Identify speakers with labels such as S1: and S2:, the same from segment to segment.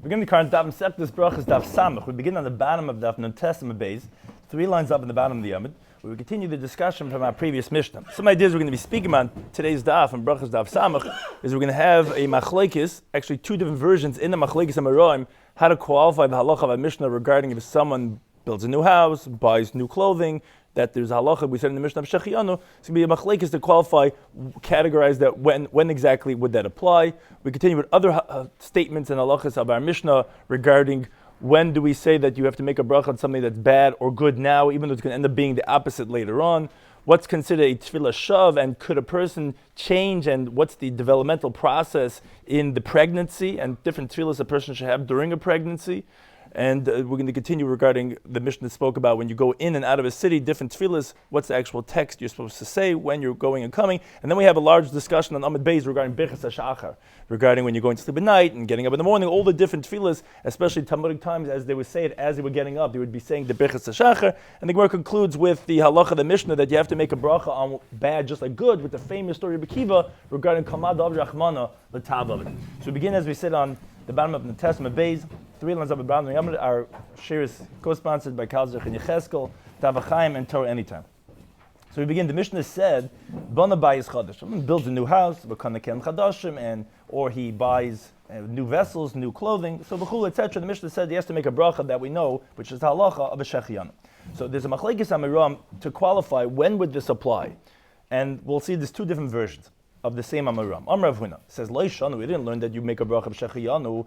S1: Begin the current Daf Yomi Beruchas Daf Samach. We begin on the bottom of Daf Nun Testament base, 3 lines up in the bottom of the Yomid. We will continue the discussion from our previous Mishnah. Some ideas we're going to be speaking about today's Daf and Beruchas Daf Samach is we're going to have a machlekes, actually two different versions in the machlekes Amaroim, how to qualify the halacha of a Mishnah regarding if someone builds a new house, buys new clothing, that there's a halacha, we said in the Mishnah of Shechianu, it's going to be a machlekes to qualify, categorize that when exactly would that apply. We continue with other statements and halachas of our Mishnah regarding when do we say that you have to make a bracha on something that's bad or good now, even though it's going to end up being the opposite later on. What's considered a tefillah shav, and could a person change, and what's the developmental process in the pregnancy, and different tefillahs a person should have during a pregnancy. And we're going to continue regarding the Mishnah that spoke about when you go in and out of a city, different tefillahs, what's the actual text you're supposed to say when you're going and coming. And then we have a large discussion on Amud Beis regarding Beruchas Daf, regarding when you're going to sleep at night and getting up in the morning, all the different tefillahs, especially Talmudic times, as they would say it as they were getting up, they would be saying the Beruchas Daf. And the Gemara concludes with the halacha of the Mishnah that you have to make a bracha on bad just like good, with the famous story of Akiva regarding Kamad Av Rachmana L'Tav. So we begin, as we said, on the bottom of the Testament Beis, 3 lines up at the bottom. Our shiur is co-sponsored by Kalzach and Yecheskel, Tavachaim, and Torah Anytime. So we begin. The Mishnah said, "Bana bayis chadash." Someone builds a new house, or he buys new vessels, new clothing. So b'chul, etc. The Mishnah said he has to make a bracha that we know, which is the halacha of a shechianu. So there's a machlekes amiram to qualify when would this apply, and we'll see there's two different versions of the same Amaram. Amrav Huna says, we didn't learn that you make a bracha of Shechiyanu,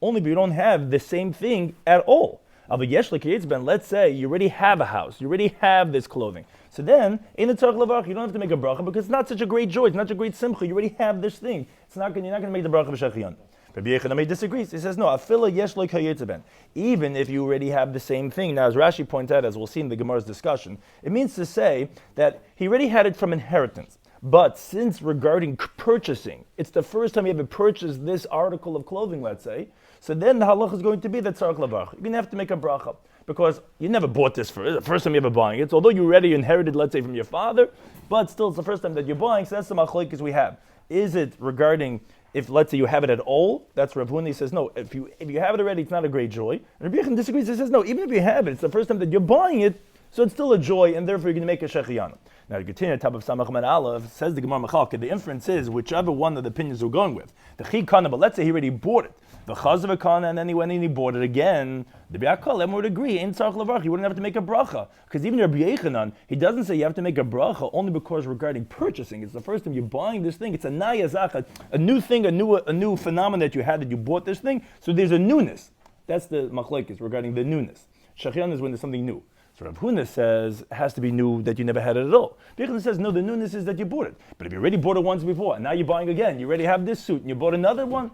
S1: only if you don't have the same thing at all. Let's say you already have a house, you already have this clothing. So then, in the tzarich levarach, you don't have to make a bracha because it's not such a great joy, it's not such a great simcha, you already have this thing. You're not going to make the bracha of Shechiyanu. Rabbi Yochanan disagrees. He says, no, afila yesh lo kayetzben. Even if you already have the same thing. Now, as Rashi points out, as we'll see in the Gemara's discussion, it means to say that he already had it from inheritance. But since regarding purchasing, it's the first time you ever purchased this article of clothing, let's say, so then the halach is going to be that tzarich levarach. You're going to have to make a bracha because you never bought this the first time you ever buying it. So although you already inherited, let's say, from your father, but still it's the first time that you're buying. So that's the machlokes we have. Is it regarding if, let's say, you have it at all? That's Rav Huna. He says no. If you have it already, it's not a great joy. And Rabbi Yochanan disagrees. He says no. Even if you have it, it's the first time that you're buying it. So it's still a joy, and therefore you're going to make a shechianu. Now you continue at the top of Samach Man Aleph, says the Gemara Mechalke, the inference is whichever one of the opinions we're going with. The Chikana, but let's say he already bought it. The Chazavakana, and then he went and he bought it again. The Biakal, everyone would agree, in Tzarich Levarach, you wouldn't have to make a bracha. Because even Rabbi Yochanan, he doesn't say you have to make a bracha only because regarding purchasing. It's the first time you're buying this thing. It's a nayazach, a new thing, a new phenomenon that you had that you bought this thing. So there's a newness. That's the machlekes regarding the newness. Shechianu is when there's something new. So Rav Huna says it has to be new that you never had it at all. Beruchas says no, the newness is that you bought it. But if you already bought it once before and now you're buying again, you already have this suit and you bought another one,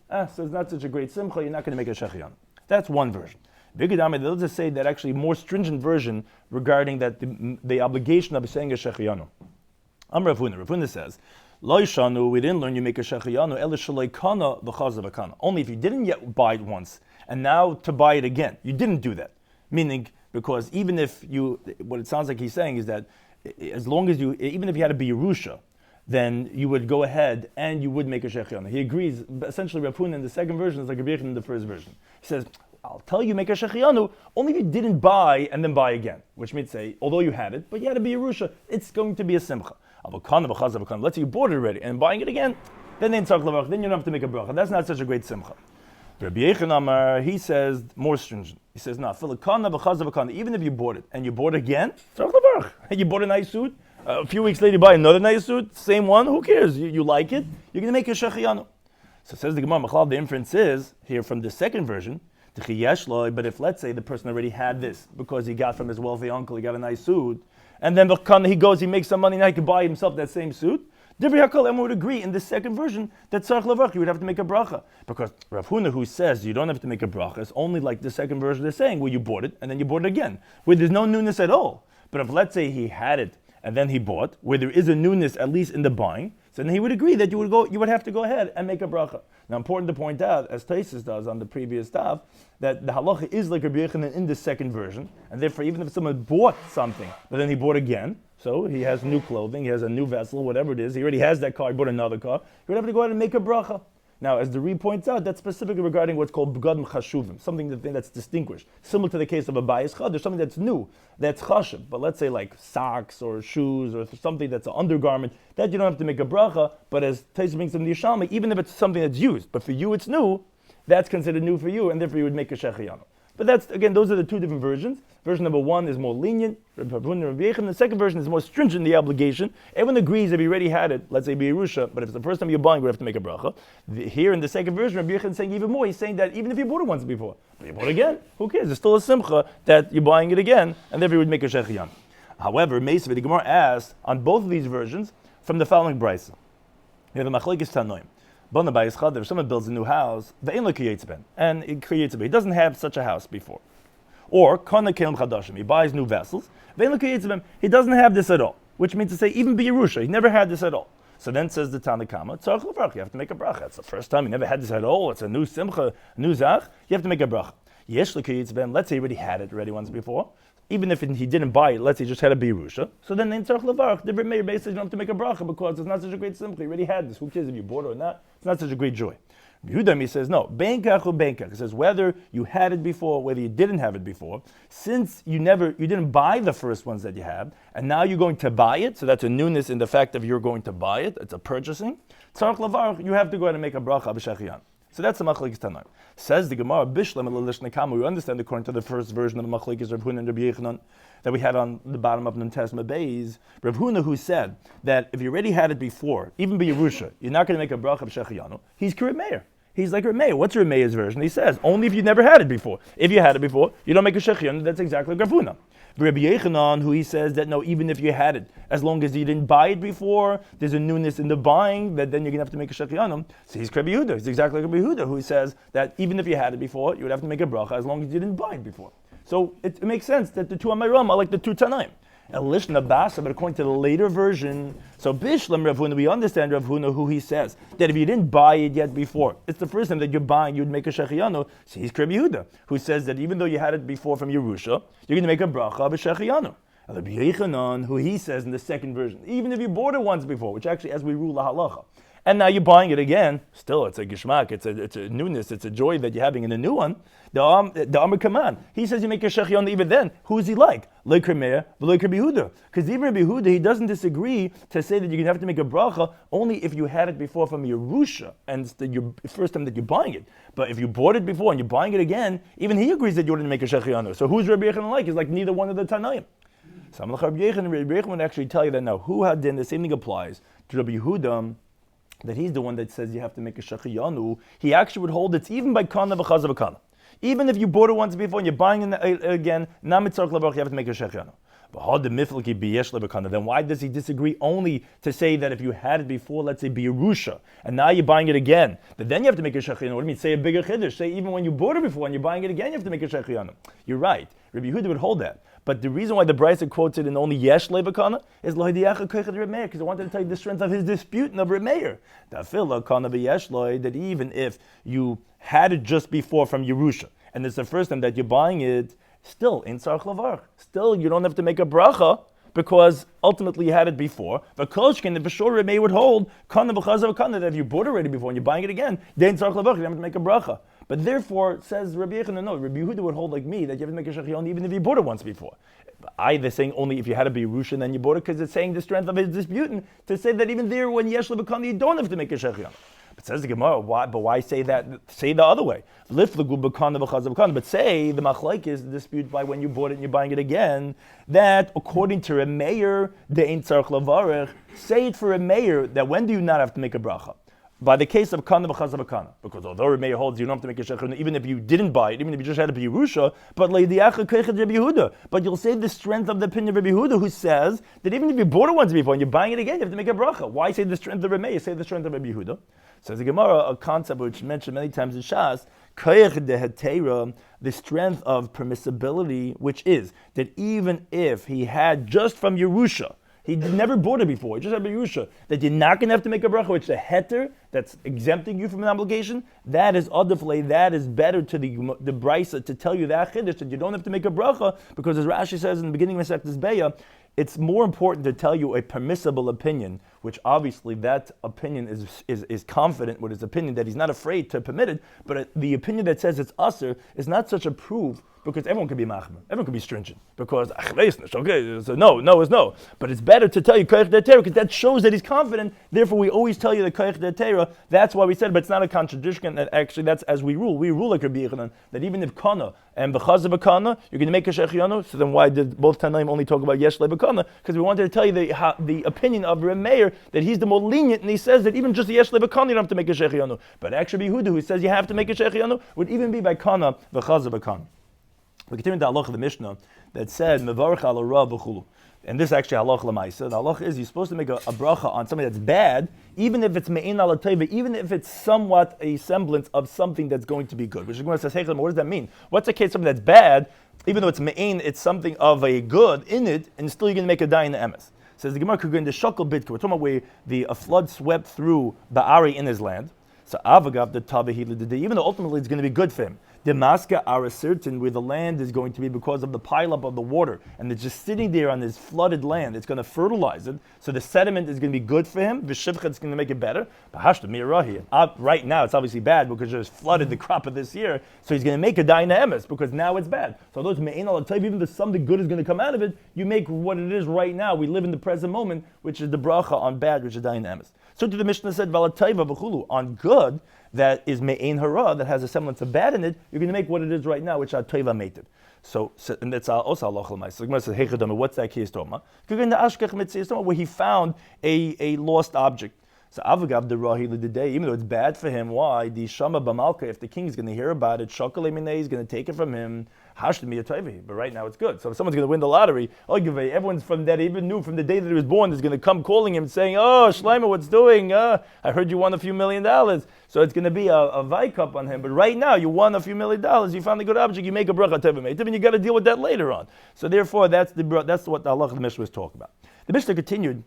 S1: so it's not such a great simcha, you're not going to make a shechianu. That's one version. They'll just say that actually more stringent version regarding that the obligation of saying a shechianu. Rav Huna. Rav Huna says, Lo yishanu, we didn't learn you make a shechianu, ela shalei kana v'chazav kana. Only if you didn't yet buy it once and now to buy it again. You didn't do that. Meaning, because even if what it sounds like he's saying is that as long as even if you had a Yerusha, then you would go ahead and you would make a shechianu. He agrees, essentially Rav Huna in the second version is like Rabbi Yochanan in the first version. He says, I'll tell you make a shechianu only if you didn't buy and then buy again, which means say, although you had it, but you had a Yerusha, it's going to be a simcha. Let's say you bought it already and buying it again, then you don't have to make a bracha. That's not such a great simcha. Rabbi Yochanan, he says more stringent. He says, no, even if you bought it and you bought it again, and you bought a nice suit, a few weeks later you buy another nice suit, same one, who cares? You like it, you're going to make a shechianu. So says the Gemara, the inference is, here from the second version, but if let's say the person already had this, because he got from his wealthy uncle, he got a nice suit, and then he goes, he makes some money, now he can buy himself that same suit, everyone would agree in the second version that tzarich levarach you would have to make a bracha, because Rav Huna, who says you don't have to make a bracha, is only like the second version they're saying, where you bought it and then you bought it again, where there's no newness at all. But if let's say he had it and then he bought, where there is a newness at least in the buying, so then he would agree that you would have to go ahead and make a bracha. Now, important to point out, as Taisus does on the previous Daf, that the halacha is like Rabbi Yochanan in the second version, and therefore even if someone bought something but then he bought again, so he has new clothing, he has a new vessel, whatever it is, he already has that car, he bought another car, he would have to go ahead and make a bracha. Now, as the Ri points out, that's specifically regarding what's called b'gadim chashuvim, something that's distinguished. Similar to the case of a bayis chad, there's something that's new, that's chashuv. But let's say like socks or shoes or something that's an undergarment, that you don't have to make a bracha, but as Taisa brings in the Yishalmi, even if it's something that's used, but for you it's new, that's considered new for you, and therefore you would make a shechiyanu. But that's, again, those are the two different versions. Version number one is more lenient. The second version is more stringent in the obligation. Everyone agrees if you already had it, let's say Yerusha, but if it's the first time you're buying, you have to make a bracha. Here in the second version, Rabbi Yechon is saying even more. He's saying that even if you bought it once before, but you bought it again, who cares? It's still a simcha that you're buying it again, and therefore you would make a shechiyan. However, Meisv, the Gemara asks on both of these versions from the following brisa. You have a machlekes tanoim. If someone builds a new house, and it creates a he doesn't have such a house before. Or he buys new vessels, he doesn't have this at all. Which means to say, even Yerusha, he never had this at all. So then says the Tanakama, you have to make a bracha. It's the first time, he never had this at all, it's a new simcha, a new zach, you have to make a bracha. Let's say he already had it once before. Even if he didn't buy it, let's say he just had a Beruchas, so then in Tzarech Levarach, the Meir basically you don't have to make a bracha because it's not such a great simcha. You already had this. Who cares if you bought it or not? It's not such a great joy. Yehuda says no. Benkach or benkach. He says whether you had it before, whether you didn't have it before, since you didn't buy the first ones that you had, and now you're going to buy it. So that's a newness in the fact of you're going to buy it. It's a purchasing. Tzarech Levarach, you have to go ahead and make a bracha b'shechiyan. So that's the machlekes tanoim. Says the Gemara, Bishlam elishna kama. We understand according to the first version of the machlekes Rav Huna and Rabbi Yechanan that we had on the bottom of Nun-Tes Beis. Rav Huna, who said that if you already had it before, even by Yerusha, you're not going to make a bracha b'shechiyanu. He's Kirit Meir. He's like Rav Meir. What's Rav Meir's version? He says only if you never had it before. If you had it before, you don't make a shechiyanu. That's exactly like Rav Huna. Rabbi Yechanan, who he says that no, even if you had it, as long as you didn't buy it before, there's a newness in the buying, that then you're going to have to make a shechiyanum. So he's Rabbi Yehuda. He's exactly like Rabbi Yehuda, who says that even if you had it before, you would have to make a bracha as long as you didn't buy it before. So it makes sense that the two Amayram are like the two Tanaim. Elishna Basa, but according to the later version, so Bishlam Rav Huna, we understand Rav Huna, who he says that if you didn't buy it yet before, it's the first time that you're buying, you'd make a shechiyanu. So he's Rabbi Yehuda, who says that even though you had it before from Yerusha, you're going to make a bracha of a shechiyanu. And Rabbi Yechanan, who he says in the second version, even if you bought it once before, which actually, as we rule the halacha, and now you're buying it again, still it's a gishmak, it's a newness, it's a joy that you're having in a new one. The Amr Kaman, he says you make a shechiyon even then. Who is he like? Like Meir, but like Rabbi Yehuda. Because even Rabbi Yehuda, he doesn't disagree to say that you're going to have to make a bracha only if you had it before from Yerusha, and it's the first time that you're buying it. But if you bought it before and you're buying it again, even he agrees that you wouldn't make a shechiyon. So who's Rabbi Yechanan like? He's like neither one of the Tanaim. So Rabbi Yechanan would actually tell you that now, who had then the same thing applies to Rabbi Yehuda, that he's the one that says you have to make a shechiyanu. He actually would hold it's even by kana v'chaza v'kana. Even if you bought it once before and you're buying it again, na mitzarech levarach, you have to make a shechiyanu. Then why does he disagree only to say that if you had it before, let's say Yerusha, and now you're buying it again, that then you have to make a shechiyanu? What do you mean? Say a bigger chiddush. Say even when you bought it before and you're buying it again, you have to make a shechiyanu. You're right. Rabbi Yehuda would hold that. But the reason why the Brisa quotes it in only Yesh Levakana is because I wanted to tell you the strength of his dispute of Reb Meir. That even if you had it just before from Yerusha, and it's the first time that you're buying it, still in Tzarech Levarach. Still, you don't have to make a bracha because ultimately you had it before. But Kolshkin, for sure, Reb Meir would hold that if you bought it already before and you're buying it again, then Tzarech Levarach, you don't have to make a bracha. But therefore, says Rabbi Yechanan, no, Rabbi Yehuda would hold like me that you have to make a shechiyon even if you bought it once before. They're saying only if you had a Beruchas and then you bought it, because it's saying the strength of his disputant to say that even there when Yesh Levakana you don't have to make a shechiyon. But says the Gemara, why say that? Say the other way. But say the machlaik is the dispute by when you bought it and you're buying it again, that according to Reb Meir, the ein tzarich levarech, say it for Reb Meir that when do you not have to make a bracha? By the case of kana v'chaza v'kana, because although Reb Meir holds you don't have to make a shechina even if you didn't buy it, even if you just had a Yerusha, but leidiacha kechet Rabbi Yehuda. But you'll say the strength of the opinion of Rabbi Yehuda, who says that even if you bought it once before and you're buying it again, you have to make a bracha. Why say the strength of Reb Meir? Say the strength of Rabbi Yehuda. Says the Gemara, a concept which mentioned many times in Shas, kechet dehetera, the strength of permissibility, which is that even if he had just from Yerusha, he never bought it before, he just had a Yerusha, that you're not going to have to make a bracha, which is a heter that's exempting you from an obligation. That is adafle, that is better to the brisa to tell you that chiddush, that you don't have to make a bracha, because as Rashi says in the beginning of Masechtas Beya, it's more important to tell you a permissible opinion, which obviously that opinion is confident with his opinion that he's not afraid to permit it, but the opinion that says it's usher is not such a proof, because everyone can be machmer, everyone can be stringent, because okay, so no is no. But it's better to tell you koich detera, because that shows that he's confident. Therefore, we always tell you the koich detera. That's why we said, but it's not a contradiction. That actually, that's as we rule. We rule like Rabbi Yochanan, that even if kana and b'chaz b'kana, you're going to make a shechianu. So then why did both Tanaim only talk about yesh lebekana? Because we wanted to tell you the opinion of Reb Meir, that he's the more lenient, and he says that even just yesh lebekana you don't have to make a shechianu. But actually, Yehuda, who says you have to make a shechianu, would even be by kana b'chaz b'kana. We continue the halacha of the Mishnah that said mevarach al ra b'chulu, and this is actually halacha l'maisa. The halacha is you're supposed to make a bracha on something that's bad, even if it's me'in al teva, even if it's somewhat a semblance of something that's going to be good. Which is going to say, what does that mean? What's the case of something that's bad, even though it's me'in, it's something of a good in it, and still you're going to make a dayin emes. Says the Gemara, could go into shakal bitka. We're talking about where a flood swept through Ba'ari in his land. So avagav the tavahid, even though ultimately it's going to be good for him. The maska are certain where the land is going to be because of the pileup of the water, and it's just sitting there on this flooded land. It's going to fertilize it, so the sediment is going to be good for him. V'shivcha is going to make it better. Right now it's obviously bad because it's flooded the crop of this year, so he's going to make a dayin emes because now it's bad. So those me'in al tayv, even if something good is going to come out of it, you make what it is right now. We live in the present moment, which is the bracha on bad, which is dayin emes. So to the Mishnah said valatayva v'chulu, on good that is me'ein hara, that has a semblance of bad in it, you're going to make what it is right now, which are teva mated. So and that's also halacha l'maisa. So Gemara says, "Heichadama, what's that case toma?" Where he found a lost object. So avagav the rahi l'dedei, even though it's bad for him, why? The shama b'malka, if the king is going to hear about it, shakal eminei is going to take it from him. But right now it's good. So if someone's going to win the lottery, everyone's from that even knew from the day that he was born is going to come calling him saying, "Oh, Shloimo, what's doing? I heard you won a few $1 million." So it's going to be a vaikup on him. But right now you won a few $1 million. You found a good object. You make a bracha teva meitiv, and you got to deal with that later on. So therefore, that's what the halacha of the Mishnah was talking about. The Mishnah continued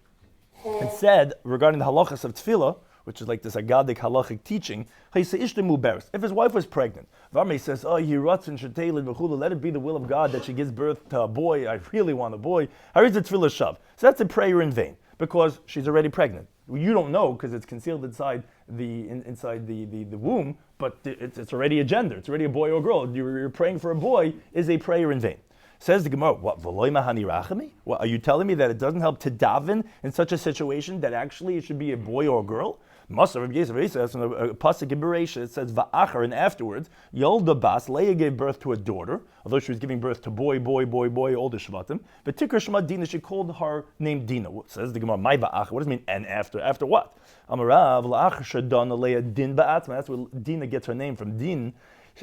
S1: and said regarding the halachas of tefillah, which is like this agadic halachic teaching, if his wife was pregnant, Varmei says, let it be the will of God that she gives birth to a boy, I really want a boy, so that's a prayer in vain, because she's already pregnant. You don't know, because it's concealed inside the womb, but it's already a gender, it's already a boy or a girl. You're praying for a boy is a prayer in vain. Says the Gemara, what are you telling me that it doesn't help to daven in such a situation that actually it should be a boy or a girl? Must have says from the pasuk in Beruchas, it says va'achar, and afterwards Yolda Bas, Leah gave birth to a daughter, although she was giving birth to boy, all the shvatim. But Tikar Shema Dina, she called her name Dina. Says the Gemara, my va'achar. What does it mean? And after what? Amarav la'achar shadana Leah din ba'atma. That's where Dina gets her name from. Din.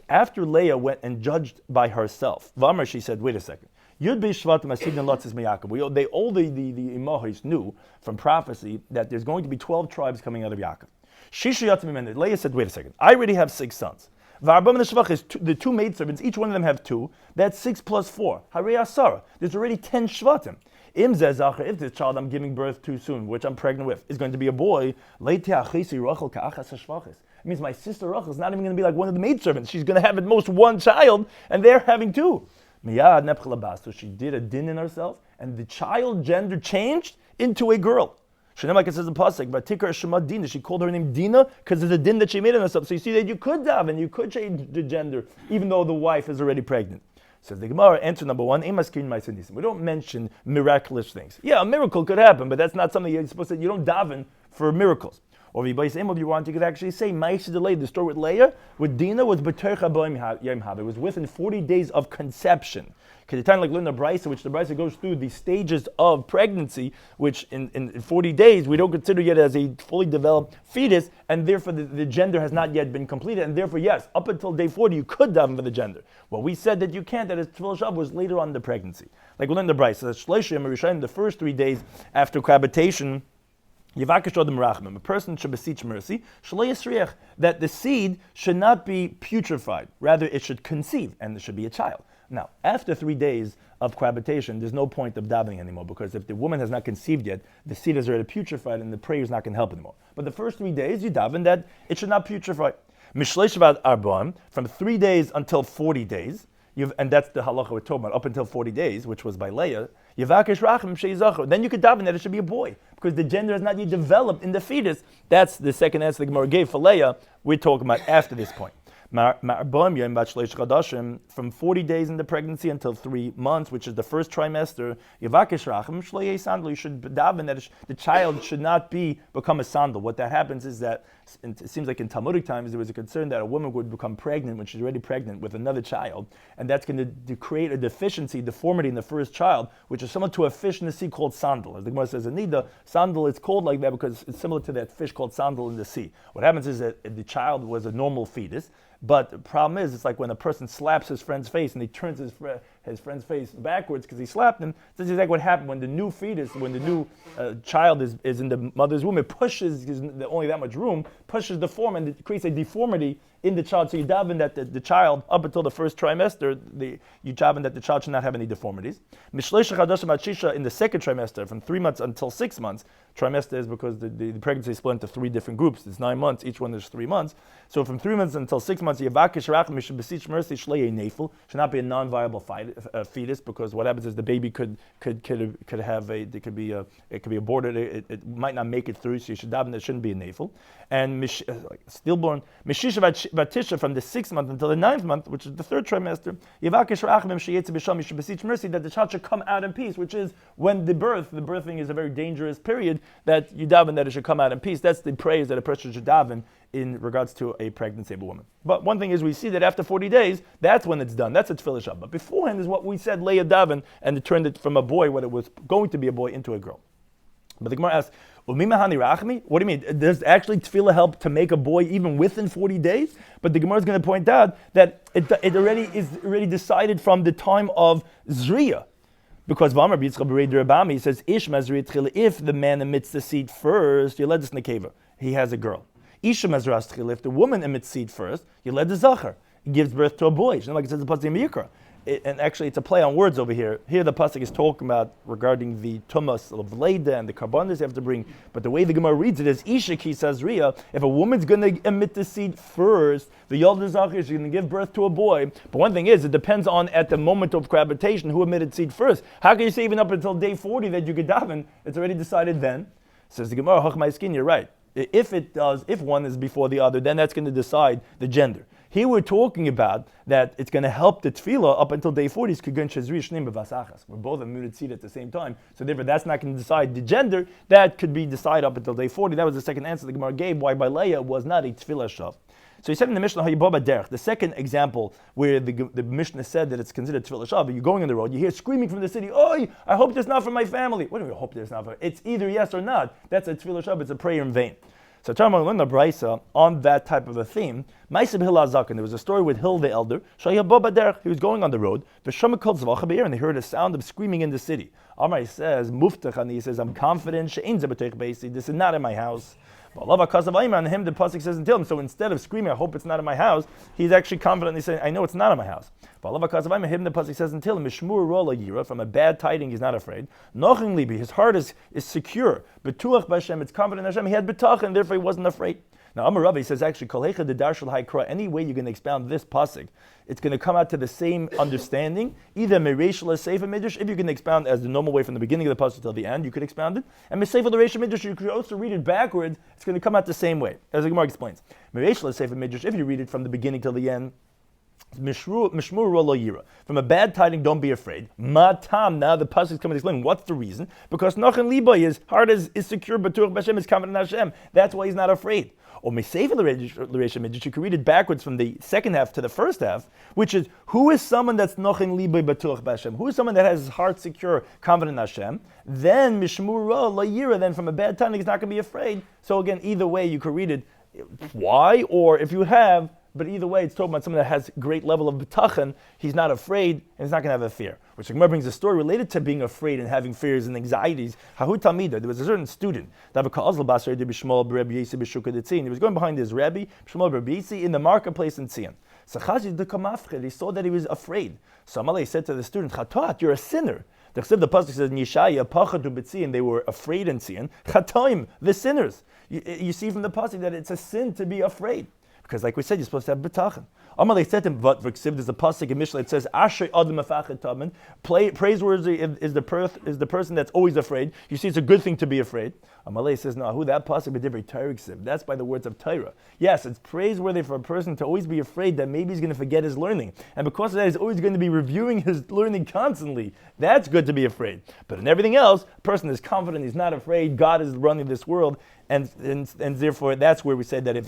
S1: After Leah went and judged by herself, Vamar, she said, wait a second. Yud Shvatim Asidin Lotzis Meyakov. They all the Imahis knew from prophecy that there's going to be 12 tribes coming out of Yaakov. Shisha Leah said, wait a second. I already have 6 sons. V'arbam neshvach is the 2 maidservants. Each one of them have 2. That's 6 plus 4. Harei Asara. There's already 10 Shvatim. Im zezachar, if this child I'm giving birth to soon, which I'm pregnant with, is going to be a boy, it means my sister Rachel is not even going to be like one of the maidservants. She's going to have at most 1 child, and they're having 2. So she did a din in herself, and the child gender changed into a girl. Like it says in Pasuk, but Tikar Shema Dina, she called her name Dina because of the din that she made in herself. So you see that you could daven, you could change the gender, even though the wife is already pregnant. Says the Gemara, answer number 1, we don't mention miraculous things. Yeah, a miracle could happen, but that's not something you're supposed to, you don't daven for miracles. Or if you want, you could actually say, the story with Leah, with Dina, was it was within 40 days of conception. Because the time like learn the Brisa, which the Brisa goes through the stages of pregnancy, which in 40 days we don't consider yet as a fully developed fetus, and therefore the gender has not yet been completed, and therefore yes, up until day 40 you could daven for the gender. Well, we said that you can't, that his Tefillah Shav was later on in the pregnancy. Like we learned the Brisa, the first 3 days after cohabitation, a person should beseech mercy, that the seed should not be putrefied, rather it should conceive, and there should be a child. Now, after 3 days of cohabitation, there's no point of davening anymore, because if the woman has not conceived yet, the seed is already putrefied, and the prayer is not going to help anymore. But the first 3 days, you daven that it should not putrefy. From 3 days until 40 days, and that's the halacha we're talking about, up until 40 days, which was by Leah, Yavakish Rachim Sheizacher. Then you could daven that it should be a boy, because the gender has not yet developed in the fetus. That's the second answer the Gemara gave for Leah. We're talking about after this point. From 40 days in the pregnancy until 3 months, which is the first trimester, you should daven that the child should not become a sandal. What that happens is that it seems like in Talmudic times there was a concern that a woman would become pregnant when she's already pregnant with another child, and that's going to create a deformity in the first child, which is similar to a fish in the sea called sandal. As the Gemara says, Anida, sandal is called like that because it's similar to that fish called sandal in the sea. What happens is that the child was a normal fetus, but the problem is, it's like when a person slaps his friend's face and he turns his friend's face backwards because he slapped him. This is exactly what happened when the new fetus, when the new child is in the mother's womb. It pushes, there's only that much room, pushes the form, and it creates a deformity in the child. So you daven that the child, up until the first trimester, you daven that the child should not have any deformities. In the second trimester, from 3 months until 6 months, trimester is because the pregnancy is split into 3 different groups. It's 9 months, each one is 3 months. So from 3 months until 6 months, Yavakish Rachim should beseech mercy, shlei nefel, should not be a non-viable fetus, because what happens is the baby could be aborted. It might not make it through, so you should daven that it shouldn't be a nefel. And stillborn Mishisha Vatisha from the 6th month until the 9th month, which is the 3rd trimester, Yavakish Rachim sheyetze b'sham, you should beseech mercy that the child should come out in peace, which is when the birthing is a very dangerous period, that you daven that it should come out in peace. That's the praise that a person should daven in regards to a pregnant stable woman. But one thing is, we see that after 40 days, that's when it's done. That's a tefillah shab. But beforehand is what we said, Leah daven, and it turned it from a boy, what it was going to be a boy, into a girl. But the Gemara asks, what do you mean? Does actually tefillah help to make a boy even within 40 days? But the Gemara is going to point out that it already decided from the time of Zriya. Because he says, if the man emits the seed first, you let this nekeva. He has a girl. If the woman emits seed first, you let the zachar. He gives birth to a boy. Like it says the pasuk in Yikra. And actually, it's a play on words over here. Here, the pasuk is talking about regarding the tumas of Leda and the karbanos you have to bring. But the way the Gemara reads it is, Isha ki sazriya. If a woman's going to emit the seed first, the yod zachar is going to give birth to a boy. But one thing is, it depends on at the moment of cohabitation who emitted seed first. How can you say even up until day 40 that you could daven? It's already decided then. Says the Gemara, Hachmai skin, you're right. If one is before the other, then that's going to decide the gender. Here we're talking about that it's going to help the tefillah up until day 40. We're both immuted seed at the same time. So therefore, that's not going to decide the gender. That could be decided up until day 40. That was the second answer the Gemara gave, why by Leah was not a tefillah shav. So he said in the Mishnah, the second example where the Mishnah said that it's considered tefillah shav, you're going on the road, you hear screaming from the city, "Oi, I hope this not for my family." What do you hope this not for? It's either yes or not. That's a tefillah shav, it's a prayer in vain. So Tarma learned the Brisa on that type of a theme. There was a story with Hill the elder. He was going on the road. And they heard a sound of screaming in the city. Amar says, Muftach, he says, I'm confident. This is not in my house. And him, the pasuk says, until him. So instead of screaming, I hope it's not in my house, he's actually confident. He's saying, I know it's not in my house. Him, the pasuk says, until him, from a bad tiding, he's not afraid. His heart is secure. Betuach b'Hashem, it's confident in Hashem. He had betach, and therefore he wasn't afraid. Now, Amar Rabbi says, actually, Kolecha the Darshal Haikra, any way you're going to expound this pasuk, it's going to come out to the same understanding. Either Mereishal Sefer Midrash, if you can expound as the normal way from the beginning of the pasuk till the end, you could expound it. And Mesefer the Reishal Midrash, you could also read it backwards. It's going to come out the same way, as the Gemara explains. Mereishal Sefer Midrash, if you read it from the beginning till the end, from a bad tiding, don't be afraid. Matam, now the pasuk is coming to explain what's the reason. Because Nachan Liba, his heart is secure, but Tuch B'Hashem is confident in Hashem. That's why he's not afraid. Or Mesefer the Reishal Midrash, you can read it backwards from the second half to the first half, which is, who is someone that's Nachan Liba B'Tuch B'Hashem? Who is someone that has his heart secure, confident in Hashem? Then Mishmur Lo Yira, then from a bad tiding, he's not going to be afraid. So again, either way, you could read it. Why? Or if you have. But either way, it's talking about someone that has great level of betachan. He's not afraid, and he's not going to have a fear. Which the Gemara brings a story related to being afraid and having fears and anxieties. Hahu Talmida, there was a certain student. He was going behind his Rabbi, in the marketplace in Tzion. He saw that he was afraid. So Amalei said to the student, Chatat, you're a sinner. The pasuk says, Yishaya, Pachatu B'Tzion, they were afraid in Tzion. Chatoim, the sinners. You see from the pasuk that it's a sin to be afraid. Because like we said, you're supposed to have bitachon. Amalei said to him, but there's a pasuk in Mishnah. It says, "Ashrei adam mefachad tamen." Praiseworthy is the person that's always afraid. You see, it's a good thing to be afraid. Amalei says, "No, who that pasuk b'divrei Torah ksiv." That's by the words of Torah. Yes, it's praiseworthy for a person to always be afraid that maybe he's going to forget his learning, and because of that, he's always going to be reviewing his learning constantly. That's good to be afraid. But in everything else, a person is confident. He's not afraid. God is running this world. And therefore, that's where we say that if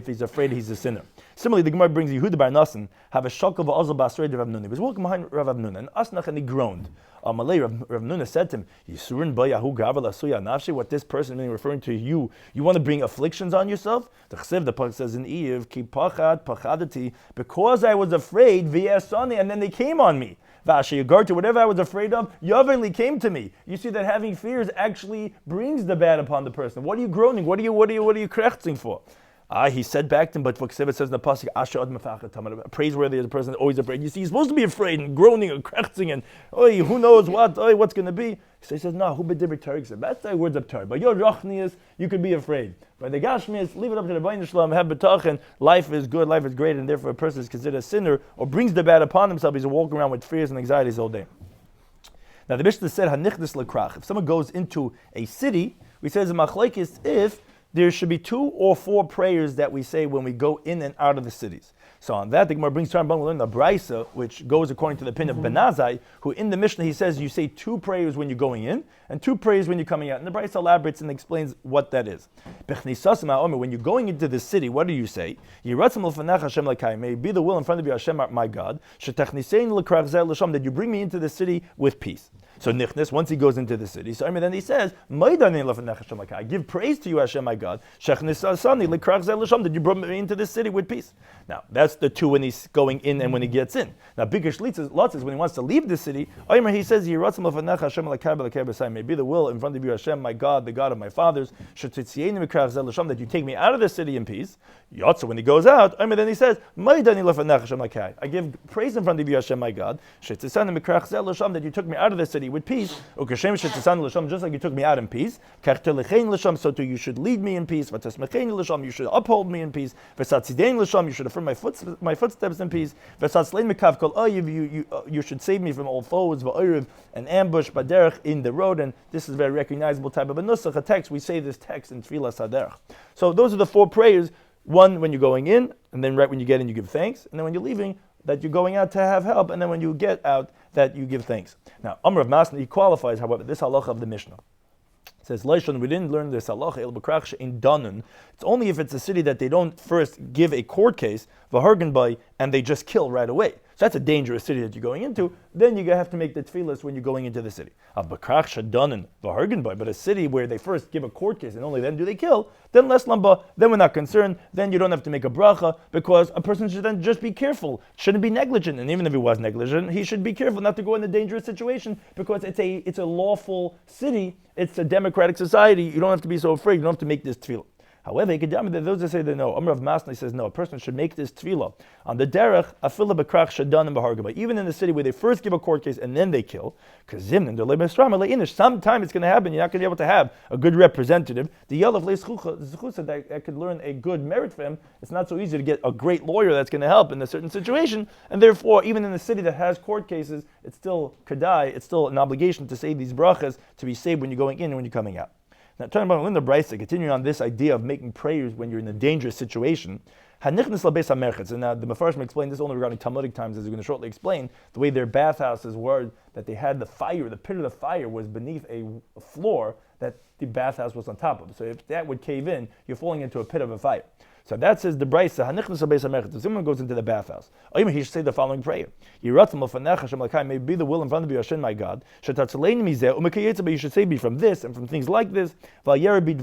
S1: he's afraid, he's a sinner. Similarly, the Gemara brings Yehuda bar Nasan, have a shokal v'azal b'asrei Rav Nuna. He was walking behind Rav Nuna, and asnach, and he groaned. Amalei, Rav Nuna said to him, Yisurin b'yahu gavel asuya nafshi. What this person is referring to, you want to bring afflictions on yourself? The pasuk says in Eiv, ki pachad pachadati, because I was afraid, v'yasani, and then they came on me. Vashiyagartu, whatever I was afraid of, Yaverly came to me. You see that having fears actually brings the bad upon the person. What are you groaning? What are you krechzing for? He said back to him, but it says in the pasuk, Asher ad mefachad tamen, praiseworthy is a person always afraid. You see, he's supposed to be afraid and groaning and krechzing and who knows what? What's going to be? So he says, no, who b'divrei Torah ksiv. That's the words of Torah. But your rachnius, you could be afraid. But the gashmius, leave it up to the Rebbeinu Shalom, have betachin. Life is good, life is great, and therefore a person is considered a sinner or brings the bad upon himself. He's walking around with fears and anxieties all day. Now the Mishnah said, hanichnis lekrach. If someone goes into a city, we say the machlekes if there should be 2 or 4 prayers that we say when we go in and out of the cities. So on that, the Gemara brings down the Braisa, which goes according to the opinion of Benazai, who in the Mishnah he says you say 2 prayers when you're going in and 2 prayers when you're coming out. And the Braisa elaborates and explains what that is. When you're going into the city, what do you say? May it be the will in front of you, Hashem, my God, that you bring me into the city with peace. So nichnes, once he goes into the city, so then he says, I give praise to you, Hashem, my God, that you brought me into the city with peace. Now, that's the 2 when he's going in and when he gets in. Now, Bikish Lots is when he wants to leave the city, he says, may be the will in front of you, Hashem, my God, the God of my fathers, that you take me out of the city in peace. Yotza, when he goes out, then he says, I give praise in front of you, Hashem, my God, that you took me out of the city with peace, just like you took me out in peace, so too you should lead me in peace, you should uphold me in peace, you should affirm my footsteps in peace, you should save me from all foes, and ambush, in the road, and this is a very recognizable type of a nusach, a text. We say this text in Tfilas HaDerech. So those are the 4 prayers. 1 when you're going in, and then right when you get in you give thanks, and then when you're leaving, that you're going out to have help, and then when you get out, that you give thanks. Now, Amr of Masna, he qualifies, however, this halacha of the Mishnah. It says, Leishon, we didn't learn this halacha, el b'krach in Danun. It's only if it's a city that they don't first give a court case, v'hargen by, and they just kill right away. So that's a dangerous city that you're going into. Then you have to make the tefillas when you're going into the city. But a city where they first give a court case and only then do they kill, then less lamba, then we're not concerned. Then you don't have to make a bracha because a person should then just be careful, shouldn't be negligent. And even if he was negligent, he should be careful not to go in a dangerous situation because it's a lawful city, it's a democratic society. You don't have to be so afraid. You don't have to make this tefillah. However, those that say that no, Amr of Masna says no, a person should make this tefillah on the derech afila bekrach shadan and behargaba. Even in the city where they first give a court case and then they kill, because sometime it's going to happen. You're not going to be able to have a good representative. The yalav leischucha that could learn a good merit for him. It's not so easy to get a great lawyer that's going to help in a certain situation, and therefore, even in the city that has court cases, it's still kadai. It's still an obligation to say these brachas to be saved when you're going in and when you're coming out. Now, talking about in the Brisa, continuing on this idea of making prayers when you're in a dangerous situation, and now the Mefarshim explained this only regarding Talmudic times, as we're going to shortly explain, the way their bathhouses were, that they had the pit of the fire was beneath a floor that the bathhouse was on top of. So if that would cave in, you're falling into a pit of a fire. So that says the Brisa, if someone goes into the bathhouse, he should say the following prayer. May be the will in front of you, Hashem, my God. You should save me from this and from things like this. Shouldn't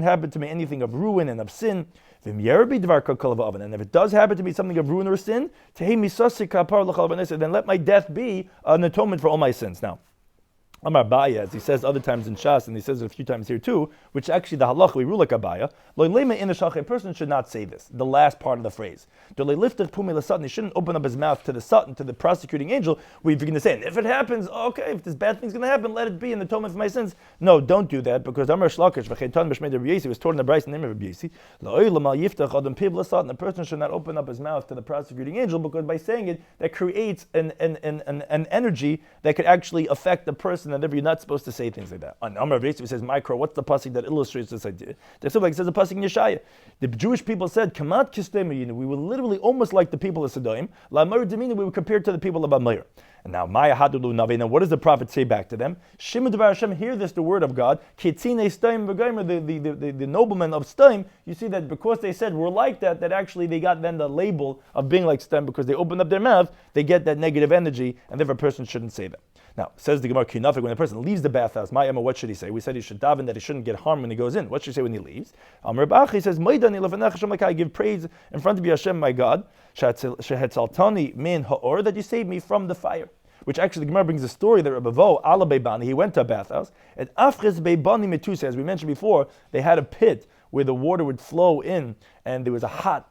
S1: happen to me anything of ruin and of sin. And if it does happen to me something of ruin or sin, then let my death be an atonement for all my sins. Now, Amar Abaya, as he says other times in Shas, and he says it a few times here too, which actually the halacha we rule like Abaya. A person should not say this, the last part of the phrase. He shouldn't open up his mouth to the Satan, to the prosecuting angel, where you're going to say, if it happens, okay, if this bad thing's going to happen, let it be in the atonement for my sins. No, don't do that, because Amar Shlakish was taught in the Bryce in the name of Rabbi Yesi. A person should not open up his mouth to the prosecuting angel, because by saying it, that creates an energy that could actually affect the person, and therefore you're not supposed to say things like that. On Amar Yesi says, Micro, what's the pasuk that illustrates this idea? It says the pasuk in Yeshaya. The Jewish people said, Kamat Kistemi, we were literally almost like the people of Sodom. La Mer Demina, we were compared to the people of Amir. And now, Maya Hadulu Navina, what does the prophet say back to them? Shimon Devar Hashem, hear this, the word of God. Kitzine Stoim V'Gomer, the noblemen of Stoim, you see that because they said we're like that, that actually they got then the label of being like Stoim, because they opened up their mouth, they get that negative energy, and therefore a person shouldn't say that. Now, says the Gemara Kinafik, when a person leaves the bathhouse, Ma'ama, what should he say? We said he should daven that he shouldn't get harmed when he goes in. What should he say when he leaves? Amar Bach, he says, I give praise in front of you, Hashem, my God, shehetzaltani min ha'or, that you saved me from the fire. Which actually the Gemara brings a story that Rabbi Vo, ala beibani, he went to a bathhouse, and afres beibani metusa, as we mentioned before, they had a pit where the water would flow in, and there was a hot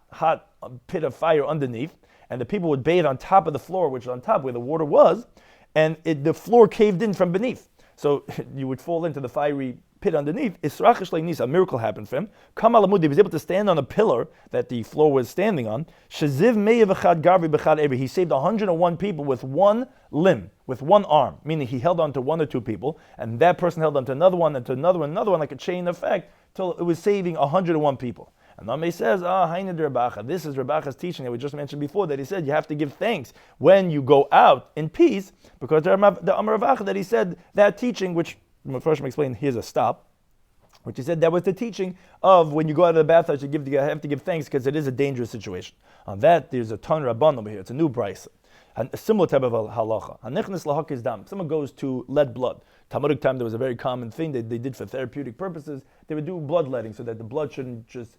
S1: pit of fire underneath, and the people would bathe on top of the floor, which is on top where the water was, and the floor caved in from beneath. So you would fall into the fiery pit underneath. A miracle happened for him. He was able to stand on a pillar that the floor was standing on. He saved 101 people with one limb, with one arm, meaning he held on to one or two people, and that person held on to another one, and to another one, like a chain effect, till it was saving 101 people. And Nami says, this is Rabacha's teaching that we just mentioned before, that he said you have to give thanks when you go out in peace, because the Amar Rabacha that he said, that teaching, which Mepharshim explained, here's a stop, which he said that was the teaching of when you go out of the bathhouse, you have to give thanks because it is a dangerous situation. On that, there's a ton Rabban over here. It's a new brisa. A similar type of halacha. Hanichnas lahakis dam. Someone goes to let blood. Talmudic time, there was a very common thing that they did for therapeutic purposes. They would do bloodletting so that the blood shouldn't just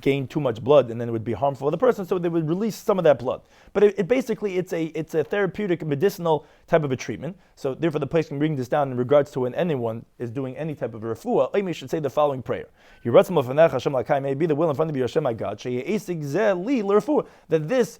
S1: gain too much blood and then it would be harmful to the person, so they would release some of that blood. But it basically, it's a therapeutic, medicinal type of a treatment. So therefore the place can bring this down in regards to when anyone is doing any type of a refuah. You should say the following prayer. May be the will in front of you, Hashem my God, that this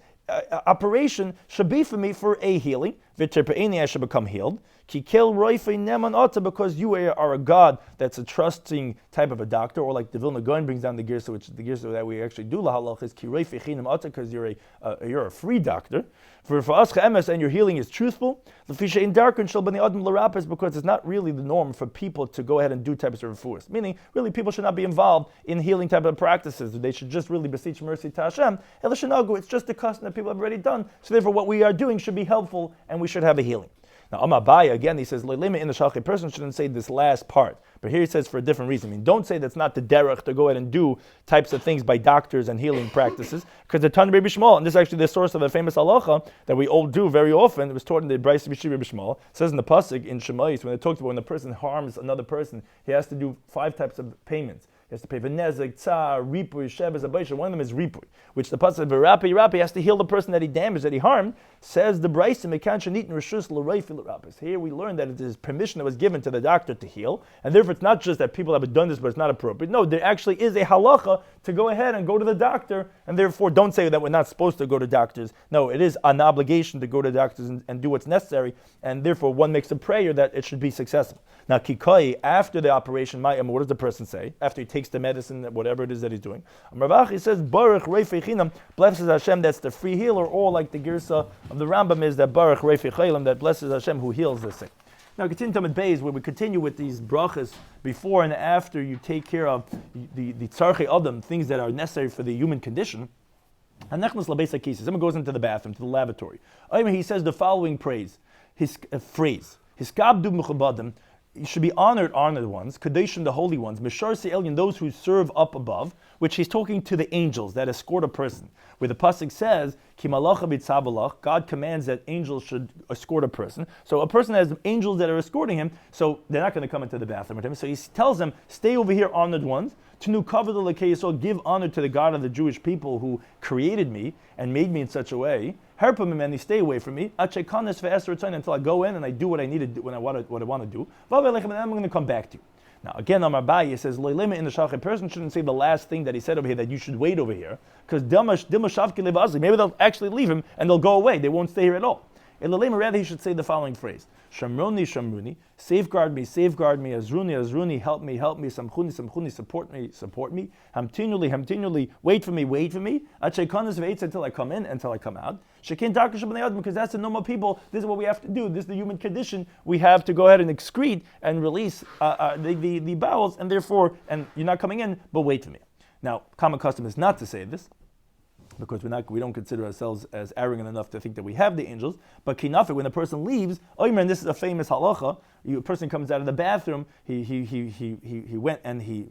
S1: operation should be for me for a healing. I should become healed. Because you are a God that's a trusting type of a doctor, or like the Vilna Gaon brings down the girsa, which the girsa that we actually do lahalach is because you're a free doctor. For us che'emes, and your healing is truthful. Because it's not really the norm for people to go ahead and do types of refuahs. Meaning, really, people should not be involved in healing type of practices. They should just really beseech mercy to Hashem. It's just a custom that people have already done. So therefore, what we are doing should be helpful, and we should have a healing. Now, Amabaya, again, he says, a person shouldn't say this last part. But here he says for a different reason. Don't say that's not the derech to go ahead and do types of things by doctors and healing practices, because the Tan Rabbi Shmuel, and this is actually the source of a famous halacha that we all do very often. It was taught in the Bryce Rabbi Shmuel. It says in the pasuk in Shemais, when it talks about when a person harms another person, he has to do 5 types of payments. He has to pay for nezek, tsar, ripui, shebes, abaysha. One of them is ripui, which the pasuk v'rapi has to heal the person that he damaged, that he harmed. Says the Braysim, mekan shenit reshus l'rayfi l'rapis. Here we learn that it is permission that was given to the doctor to heal, and therefore it's not just that people have done this, but it's not appropriate. No, there actually is a halacha to go ahead and go to the doctor, and therefore don't say that we're not supposed to go to doctors. No, it is an obligation to go to doctors and do what's necessary, and therefore one makes a prayer that it should be successful. Now, kikoi, after the operation, what does the person say? After he takes the medicine, whatever it is that he's doing. He says, Baruch Reifei Chinam, blesses Hashem, that's the free healer, or like the girsa of the Rambam is that Baruch Reifei Chilam, that blesses Hashem who heals the sick. Now, continue to Beis, where we continue with these brachas before and after you take care of the tzarchei adam, things that are necessary for the human condition. Someone goes into the bathroom, to the lavatory. He says the following phrase, Hiskabdu mechubadim, you should be honored ones, Kadeshim, the holy ones, Meshar Se'elyon, those who serve up above, which he's talking to the angels that escort a person, where the pasuk says, Ki malacha b'tzavalach, God commands that angels should escort a person. So a person has angels that are escorting him, so they're not going to come into the bathroom with him. So he tells them, stay over here, honored ones, to cover the lekei, give honor to the God of the Jewish people who created me and made me in such a way. Herpam and stay away from me. Until I go in and I do what I need to do, what I want to do. And I'm going to come back to you. Now again, Amar Abaye says, "Loilema in the shach." A person shouldn't say the last thing that he said over here, that you should wait over here, because maybe they'll actually leave him and they'll go away. They won't stay here at all. Rather, he should say the following phrase: Shamroni, Shamruni, safeguard me, Azruni, Azruni, help me, Samchuni, Samchuni, support me, Hamtinuli, wait for me, until I come in, until I come out. Because that's the normal people. This is what we have to do. This is the human condition. We have to go ahead and excrete and release the bowels, and therefore, and you're not coming in, but wait for me. Now, common custom is not to say this, because we don't consider ourselves as arrogant enough to think that we have the angels. But kinafe, when a person leaves, and this is a famous halacha. A person comes out of the bathroom. He went and he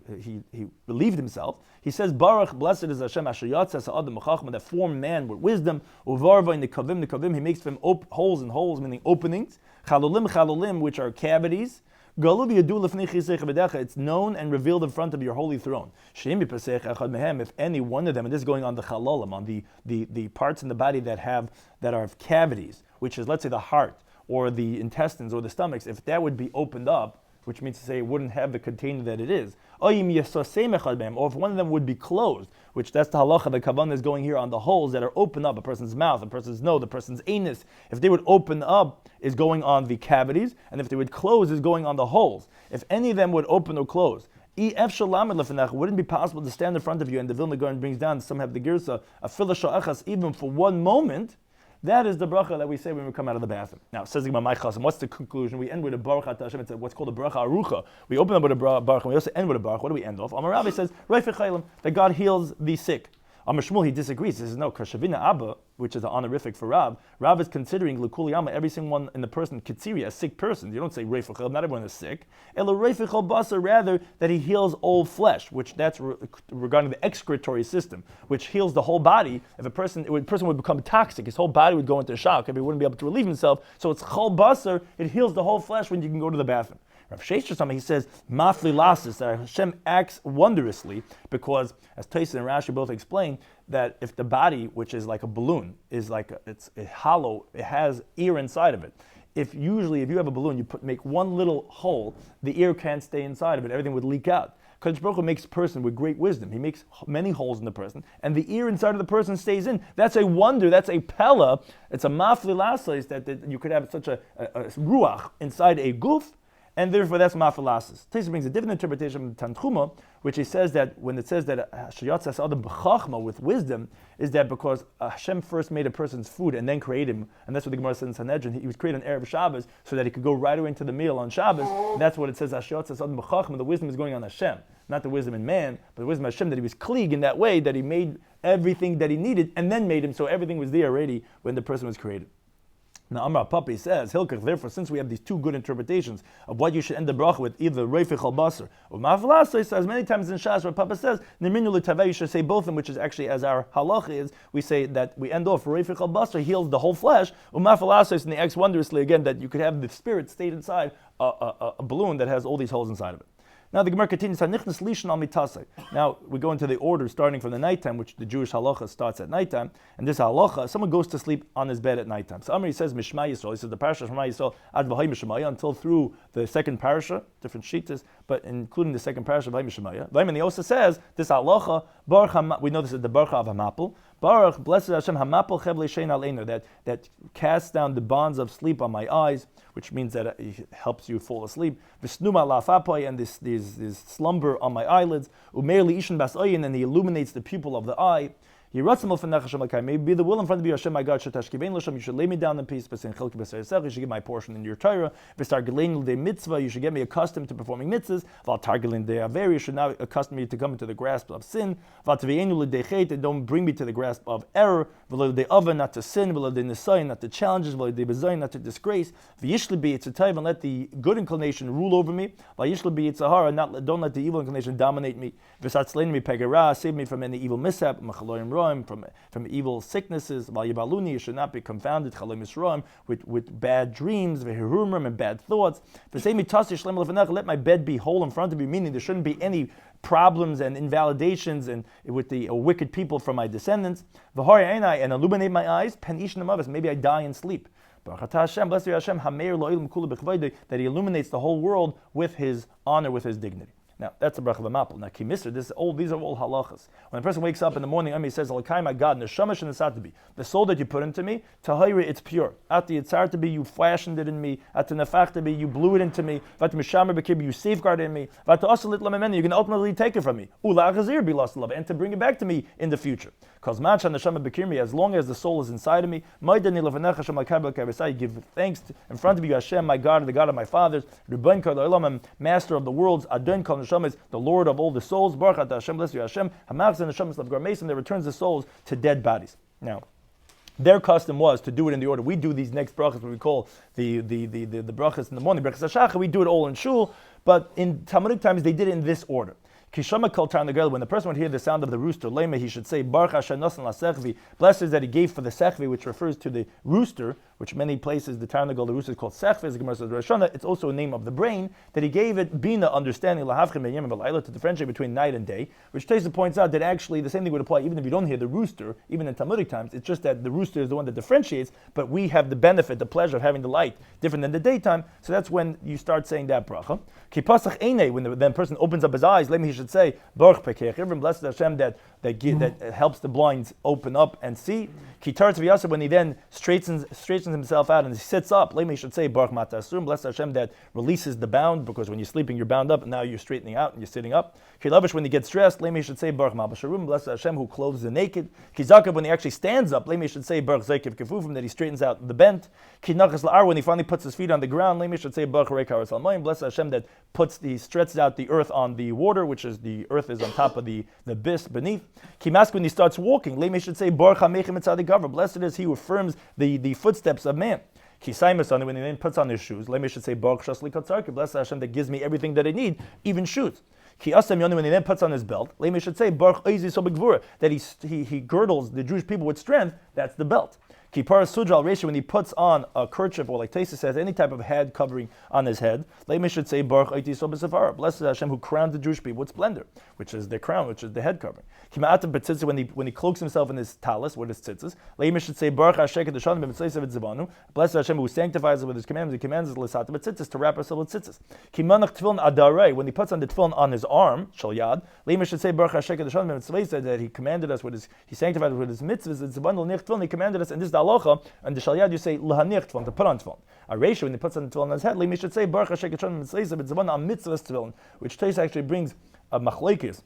S1: relieved himself. He says, Baruch, blessed is Hashem, asher yatzas ha'adam chachma, that formed man with wisdom. Uvarva in the kavim, he makes them holes and holes, meaning openings. Chalulim, which are cavities. It's known and revealed in front of your holy throne. If any one of them, and this is going on the chalalim, on the parts in the body that are cavities, which is, let's say, the heart or the intestines or the stomachs, if that would be opened up, which means to say it wouldn't have the container that it is, or if one of them would be closed, which that's the halacha, the kavanah is going here on the holes that are open up, a person's mouth, a person's nose, a person's anus. If they would open up, is going on the cavities, and if they would close, is going on the holes. If any of them would open or close, it wouldn't be possible to stand in front of you, and the Vilna Gaon brings down, some have the girsa, even for one moment. That is the bracha that we say when we come out of the bathroom. Now, says the Gemara, what's the conclusion? We end with a baruch atah Hashem. It's what's called a bracha arucha. We open up with a baruch, and we also end with a baruch. What do we end off? Amar Rabbi says, that God heals the sick. Amar Shmuel, he disagrees. He says, no, Kashavina Abba, which is an honorific for Rav. Rav is considering L'kuli Yama, every single one in the person, Kitziri, a sick person. You don't say Reifach Chayil, not everyone is sick. Ela Reifach Basa, rather, that he heals all flesh, which that's regarding the excretory system, which heals the whole body. If a person would become toxic, his whole body would go into shock, if he wouldn't be able to relieve himself. So it's Chol Basar, it heals the whole flesh when you can go to the bathroom. Rav Sheshes, he says, Mafli Lasis, that Hashem acts wondrously, because, as Taisa and Rashi both explain, that if the body, which is like a balloon, is like it's hollow, it has air inside of it. If you have a balloon, you make one little hole, the air can't stay inside of it, everything would leak out. Kadosh Baruch Hu makes a person with great wisdom. He makes many holes in the person, and the air inside of the person stays in. That's a wonder. That's a pella. It's a mafli lasais that you could have such a ruach inside a guf. And therefore, that's mafalasis. Taisa brings a different interpretation of Tanchuma, which he says that when it says that Shayatzas Adam b'chachma, with wisdom, is that because Hashem first made a person's food and then created him, and that's what the Gemara says in Sanhedrin. He was created on Erev Shabbos so that he could go right away into the meal on Shabbos. And that's what it says. Shayatzas Adam b'chachma. The wisdom is going on Hashem, not the wisdom in man, but the wisdom of Hashem, that he was klig in that way, that he made everything that he needed and then made him, so everything was there already when the person was created. Now, Amar Papi says, Hilkach, therefore, since we have these two good interpretations of what you should end the bracha with, either Reifich al Basar or Mafalasa, as many times in Shas, where Papa says, Neminu l'taveh, you should say both of them, which is actually, as our halach is, we say that we end off, Reifich al Basar heals the whole flesh, Mafalasa, and the acts wondrously, again, that you could have the spirit stayed inside a balloon that has all these holes inside of it. Now the Gemara continues. Now we go into the order starting from the nighttime, which the Jewish halacha starts at nighttime. And this halacha, someone goes to sleep on his bed at nighttime. So Amri says Mishma Yisrael. He says the parasha Shema Yisrael ad v'hay Mishmaya, until through the second parasha, different shitas, but including the second parasha v'hay Mishmaya. Vayman, he also says this halacha Baruch. We know this is the Baruch of Hamapel. Baruch, blessed Hashem, Hamapel Chevle Shein Aleinu, that casts down the bonds of sleep on my eyes, which means that it helps you fall asleep. V'snuma lafapai, and this slumber on my eyelids. Umeir li'ishin bas oyin, and he illuminates the pupil of the eye. May be the will in front of you, Hashem, my God, you should lay me down in peace, you should give my portion in your Torah, you should get me accustomed to performing mitzvahs, you should not accustom me to come into the grasp of sin, and don't bring me to the grasp of error, not to sin, not to challenges, not to disgrace, and let the good inclination rule over me, don't let the evil inclination dominate me, save me from any evil mishap, from evil sicknesses, you should not be confounded with bad dreams, and bad thoughts. Let my bed be whole in front of you, meaning there shouldn't be any problems and invalidations and with the wicked people from my descendants. And illuminate my eyes, maybe I die in sleep. Blessed be Hashem, that He illuminates the whole world with His honor, with His dignity. Now, that's a bracha of a mapel. Now, kimisr, these are all halachas. When a person wakes up in the morning, he says, Alakai, my God, neshama shenasat, the soul that you put into me, tahiri, it's pure. At the yitzar to be, you fashioned it in me. At the nefach to be, you blew it into me. Vat mishamer bekib, you safeguarded in me. Vat asalit lamemeni, you can ultimately take it from me. Ula achazir be lost love, and to bring it back to me in the future. Because mancha neshama bekirmi, as long as the soul is inside of me, maidani levanecha shemakai give thanks in front of you, Hashem, my God, the God of my fathers, Rebbein kol olam, master of the worlds, Adon kol Hashem is the Lord of all the souls. Baruch Hashem, bless you Hashem. Hamachs and Hashem of Garmesim that returns the souls to dead bodies. Now, their custom was to do it in the order. We do these next brachas, what we call the brachas in the morning, brachas hashachar. We do it all in shul, but in Talmudic times they did it in this order. Kishama kol tar nagel, when the person would hear the sound of the rooster, lema, he should say, Baruch Hashem nasan la-sechvi, blessed is that he gave for the sechvi, which refers to the rooster, which many places, the tarnagel, the rooster is called sechvi, as the Gemara says, Rosh Hashanah, it's also a name of the brain, that he gave it bina, understanding, lahavchim be'yem v'layla, to differentiate between night and day, which Taisa points out that actually the same thing would apply even if you don't hear the rooster, even in Talmudic times, it's just that the rooster is the one that differentiates, but we have the benefit, the pleasure of having the light, different than the daytime, so that's when you start saying that bracha. Ki pasach einei, when the person opens up his eyes, let me, he should say, Baruch blessed Hashem that helps the blinds open up and see. When he then straightens himself out and he sits up, he should say Baruch Matasur, blessed Hashem that releases the bound, because when you're sleeping you're bound up and now you're straightening out and you're sitting up. When he gets dressed, he should say Baruch Mabasharum, blessed Hashem who clothes the naked. When he actually stands up, he should say Baruch Zekiv Kefufim, that he straightens out the bent. When he finally puts his feet on the ground, he should say Baruch Reikaras Almayim, blessed Hashem that stretches out the earth on the water, which is the earth is on top of the abyss beneath. When he starts walking, Lemi should say, Baruch HaMechem Etzadik Gavra, blessed is he who affirms the footsteps of man. When he then puts on his shoes, Lemi should say, Baruch Shasli Katzarki, blessed Hashem that gives me everything that I need, even shoes. When he then puts on his belt, Lemi should say, Baruch Oizi Sobek that he girdles the Jewish people with strength, that's the belt. Kipara Sujal Resha, when he puts on a kerchief, or like Taisa says, any type of head covering on his head, Lema should say, Baruch Oiti Sobe Safara, blessed is Hashem who crowned the Jewish people with splendor, which is their crown, which is the head covering. Kima'atam B'tzitzis, when he cloaks himself in his talis, with his tzitzis, Lema should say, Baruch Hashem Kedushanim B'mitzvah Zivanu, blessed Hashem who sanctifies us with his commandments, he commands us L'sata B'tzitzis, to wrap ourselves with tzitzis. Kimanach Tefillin Adarei, when he puts on the tefillin on his arm, Shal Yad, Lema should say, Baruch Hashem Kedushanim B'mitzvah, that he commanded us with his, he sanctified us with his mitzvahs, Zivanu L'nich Tefillin, he commanded us, and this is the halacha, and the Shal Yad you say L'hanich Tefillin, to put on tefillin. A ratio, when he puts on the tefillin on his head, Lema should say, Baruch Hashem Kedushanim B'mitzvah, Zivanu on mitzvahs tefillin, which Taisa actually brings a machlekes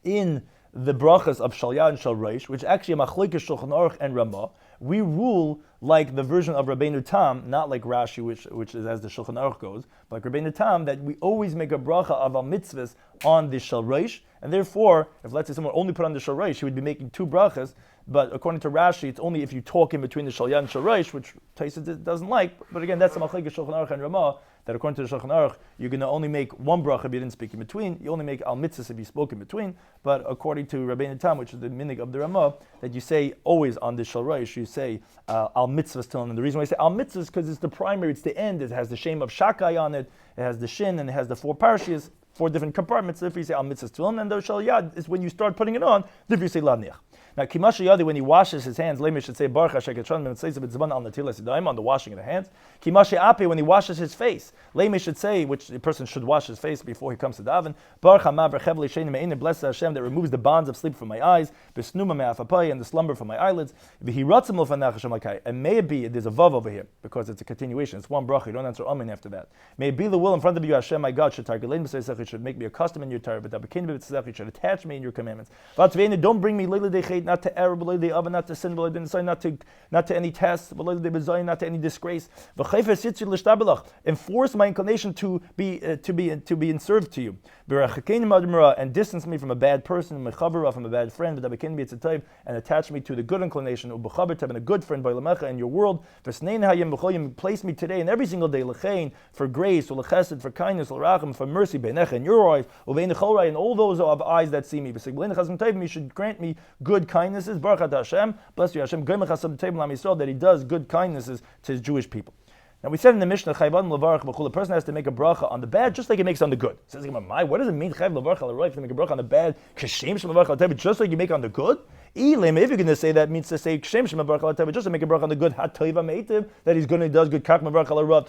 S1: in the brachas of Shal Yad and Shal Reish, which actually a machlekes Shulchan Aruch and Ramah. We rule like the version of Rabbeinu Tam, not like Rashi, which is as the Shulchan Aruch goes, but like Rabbeinu Tam, that we always make a bracha of our mitzvahs on the Shal Reish, and therefore, if let's say someone only put on the Shal Reish, he would be making two brachas, but according to Rashi, it's only if you talk in between the Shal Yad and Shal Reish, which Taisa doesn't like, but again, that's the machlekes Shulchan Aruch and Ramah, that according to the Shulchan Aruch, you're going to only make one bracha if you didn't speak in between. You only make al mitzvahs if you spoke in between. But according to Rabbeinu Tam, which is the minig of the Ramah, that you say always on the Shal Reish, you say al mitzvahs till. And the reason why I say al mitzvahs is because it's the primary, it's the end. It has the shame of Shakai on it. It has the shin and it has the four parshas, four different compartments. If you say al mitzvahs till, and the Shal Yad is when you start putting it on. If you say laniach. Now, Kimasha Yadi, when he washes his hands, Lemi should say, Baruch Hashem Ketron B'mitzvah B'tzvan al Natilas Yadayim, on the washing of the hands. Kimasha Api, when he washes his face, Lemi should say, which the person should wash his face before he comes to daven, Baruch HaMav Rechev L'Shein Me'ein, blessed Hashem that removes the bonds of sleep from my eyes, B'snuma Me'afapai, and the slumber from my eyelids. V'hiratzim L'fanach Hashem Lakai, and may it be, there's a vav over here, because it's a continuation, it's one bracha, you don't answer amen after that. May it be the will in front of you, Hashem, my God, should targelein b'seisach, you should make me a custom in your Torah, but you should attach me in your commandments. Don't bring me hate, not to error, not to sin, not to any test, not to any disgrace. Enforce my inclination to be in serve to you. And distance me from a bad person, from a bad friend, and attach me to the good inclination, and a good friend in your world. Place me today and every single day for grace, for kindness, for mercy in your eyes, and all those who have eyes that see me. You should grant me good kindnesses. Bless you, Hashem, that He does good kindnesses to His Jewish people. Now we said in the Mishnah, the person has to make a bracha on the bad just like he makes on the good. Says, what does it mean to make a bracha on the bad? Just like you make on the good? If you're going to say that, means to say just to make a bracha on the good, that he's good and he does good,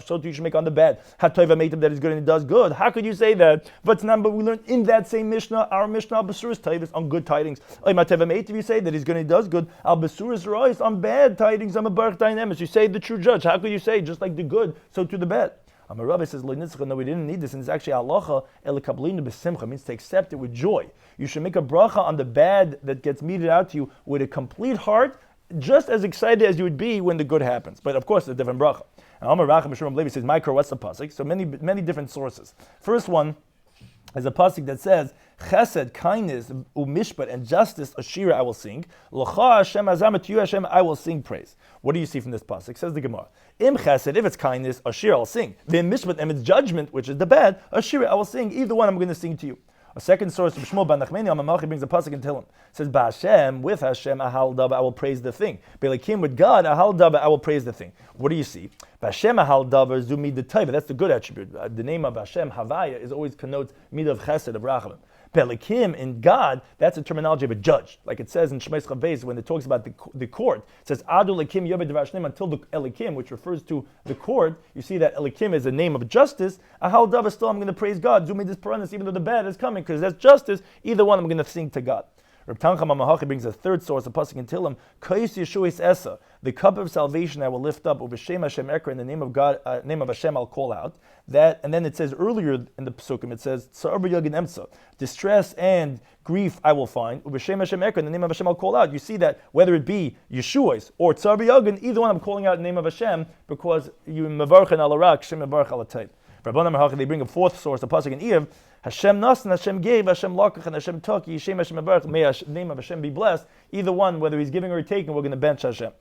S1: so too you should make on the bad, that he's good and he does good. How could you say that? But we learned in that same Mishnah, our Mishnah, al besuris tayvis, on good tidings. If you say that he's good and he does good, al besuris rois, on bad tidings, I'm a baruch dynamics. You say the true judge. How could you say just like the good, so to the bad? A rabbi says, no, we didn't need this, and it's actually halacha elikablinu b'simcha, means to accept it with joy. You should make a bracha on the bad that gets meted out to you with a complete heart, just as excited as you would be when the good happens. But of course, it's a different bracha. And Amar Racham Mishum Levi says, Micro, what's the pasuk? So many different sources. First one is a pasuk that says, Chesed, kindness, umishpat, and justice, a shira I will sing. L'cha Hashem azam, to you Hashem I will sing praise. What do you see from this pasuk? Says the Gemara. Im chesed, if it's kindness, a shira I'll sing. V'im mishpat, and it's judgment, which is the bad, a shira I will sing. Either one I'm going to sing to you. A second source from Shmuel ben Nachmani, Malchi brings a pasuk and Tehillim. Says, Ba'Hashem, with Hashem, ahal dava, I will praise the thing. B'Elikim, with God, ahal dava, I will praise the thing. What do you see? Ba'Hashem, ahal dava, zumi the taiva. That's the good attribute. The name of Hashem, Havaya, is always connotes midah of chesed, of rachamim. Belikim, in God, that's a terminology of a judge. Like it says in Shmais Chavez, when it talks about the court, it says, Adu Lekim Yobed Devashnim, until the Elikim, which refers to the court. You see that Elikim is a name of justice. Ahal Dava, still I'm going to praise God. Zumi this paranis, even though the bad is coming, because that's justice. Either one I'm going to sing to God. Reb Tancham HaMahachi brings a third source, a pasuk in Tehillim, Kais Yeshuis Esa, the cup of salvation I will lift up, Uv'Shem Hashem Ekra, in the name of God, name of Hashem I'll call out. That, and then it says earlier in the pasukim, it says Tsar B'Yagin Emsa, distress and grief I will find, Uv'Shem Hashem Ekra, in the name of Hashem I'll call out. You see that whether it be Yeshuas or Tsar B'Yagin, either one I'm calling out in the name of Hashem, because you mevarchen al arak, Hashem mevarch al atayv. Rabbanan Merhachi, they bring a fourth source, a pasuk in Eiv, Hashem nasan, Hashem gave, Hashem lakach, and Hashem took, Yishem Hashem mevarch, may the name of Hashem be blessed. Either one, whether he's giving or taking, we're going to bench Hashem.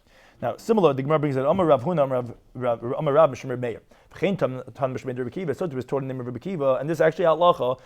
S1: Now, similar, the Gemara brings that Amar Rav Huna, Amar Rav Mishmir Meir. So it was taught in the name of Rabbi Kiva, and this is actually halacha.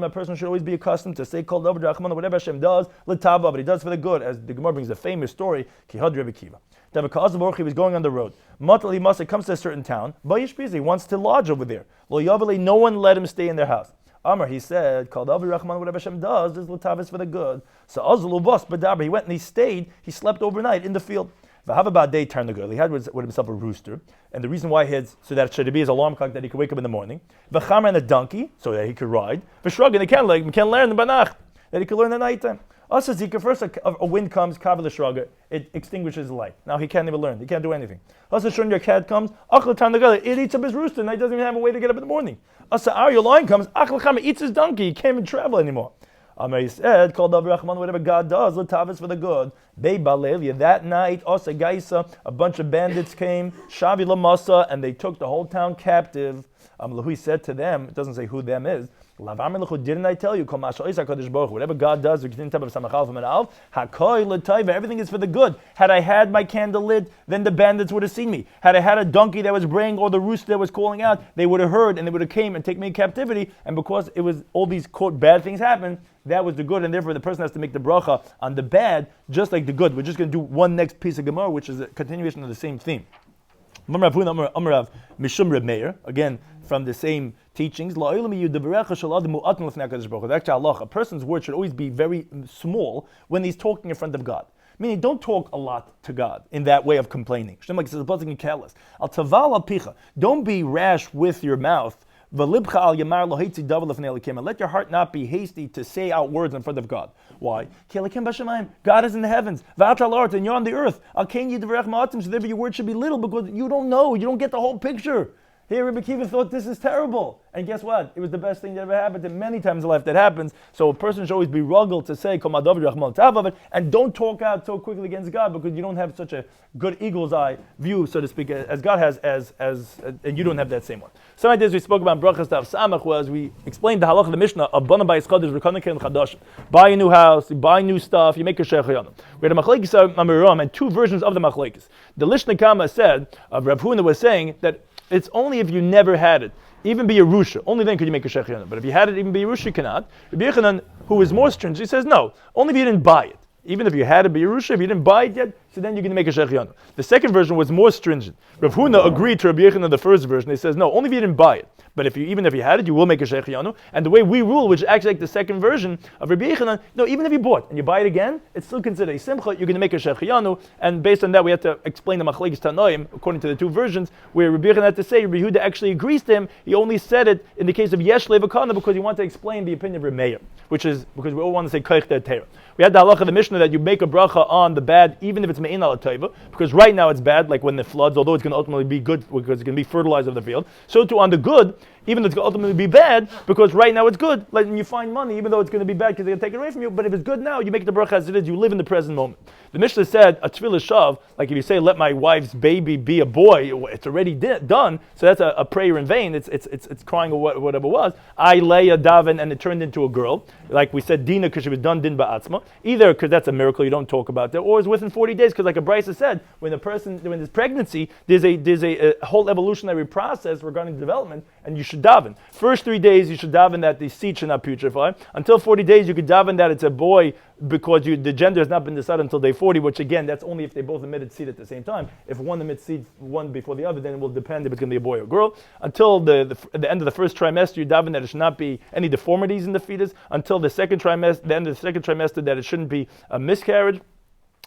S1: A person should always be accustomed to say called over Rachman, whatever Hashem does, l'tava, but he does for the good, as the Gemara brings the famous story, Kihad Rabbi Kiva. He was going on the road. Matal Himasa comes to a certain town, he wants to lodge over there. No one let him stay in their house. Amar, he said, called Avi Rahman, whatever Hashem does, is l'tavis for the good. So Azulubas Badaber, he went and he stayed, he slept overnight in the field. V'hava day turned the girl. He had with himself a rooster, and the reason why he had, so that it should be his alarm clock that he could wake up in the morning. V'chamer, and a donkey, so that he could ride. V'shrug, and he can learn the banach, that he could learn at night time. Also, Zika, first a wind comes, kavel shraga, it extinguishes the light. Now he can't even learn, he can't do anything. Also, Shun, your cat comes, it eats up his rooster, and he doesn't even have a way to get up in the morning. Also, your lion comes, eats his donkey, he can't even travel anymore. He said, called Avi Rahman, whatever God does, l'tavis for the good. That night, also Gaisa, a bunch of bandits came, Shavi Lamasa, and they took the whole town captive. He said to them, it doesn't say who them is, didn't I tell you, whatever God does, everything is for the good. Had I had my candle lit, then the bandits would have seen me. Had I had a donkey that was braying or the rooster that was calling out, they would have heard and they would have came and take me in captivity. And because it was all these quote bad things happened, that was the good, and therefore the person has to make the bracha on the bad, just like the good. We're just going to do one next piece of Gemara, which is a continuation of the same theme. Amarav Mishum Reb Meir, again from the same teachings. Actually, Allah, a person's word should always be very small when he's talking in front of God. Meaning, don't talk a lot to God in that way of complaining. Don't be rash with your mouth. And let your heart not be hasty to say out words in front of God. Why? God is in the heavens, and you're on the earth. So therefore your word should be little, because you don't know, you don't get the whole picture. Here, Rabbi Akiva thought this is terrible. And guess what? It was the best thing that ever happened. And many times in life that happens. So a person should always be rugged to say, and don't talk out so quickly against God because you don't have such a good eagle's eye view, so to speak, as God has, and you don't have that same one. Some ideas we spoke about in Beruchas Daf Samach was we explained the halach of the Mishnah of Bana Bayis Chadash V'Kana Chadash. Buy a new house, you buy new stuff, you make a shechayana. We had a machlekes Amiram and two versions of the machlekes. The Lishna Kama said, Rav Huna was saying that it's only if you never had it. Even be Yerusha, only then could you make a shechayana. But if you had it, even be Yerusha, you cannot. Rabbi Yochanan, who is more stringent, he says no, only if you didn't buy it. Even if you had it, be Yerusha, if you didn't buy it yet, so then you're going to make a shechayana. The second version was more stringent. Rav Huna agreed to Rabbi Yochanan the first version. He says no, only if you didn't buy it. But even if you had it, you will make a shechayanu. And the way we rule, which is actually like the second version of Rabbi Yochanan, no, even if you bought and you buy it again, it's still considered a simcha. You're going to make a shechayanu. And based on that, we have to explain the machlekes tanoim according to the two versions, where Rabbi Yochanan had to say Rabbi Yehuda actually agrees to him. He only said it in the case of yesh levakana because he wanted to explain the opinion of Rabbi Meir, which is because we all want to say koich de'atera. We had the halacha of the Mishnah that you make a bracha on the bad, even if it's me'in al tova, because right now it's bad, like when the floods, although it's going to ultimately be good because it's going to be fertilizer of the field. So too on the good, even though it's going to ultimately be bad, because right now it's good. Like when you find money, even though it's going to be bad because they're going to take it away from you, but if it's good now, you make the bracha as it is, you live in the present moment. The Mishnah said, a tefillah shav, like if you say, let my wife's baby be a boy, it's already done, so that's a prayer in vain, it's crying or whatever it was. I lay a daven and it turned into a girl, like we said, dina because she was done din ba'atzma, either because that's a miracle, you don't talk about that, or it's within 40 days, because like a Brisa said, when there's pregnancy, there's a whole evolutionary process regarding development, and you should daven. First 3 days, you should daven that the seed should not putrefy. Until 40 days, you could daven that it's a boy because the gender has not been decided until day 40, which again, that's only if they both emitted seed at the same time. If one emits seed one before the other, then it will depend if it's going to be a boy or girl. Until the end of the first trimester, you daven that it should not be any deformities in the fetus. Until the end of the second trimester, that it shouldn't be a miscarriage.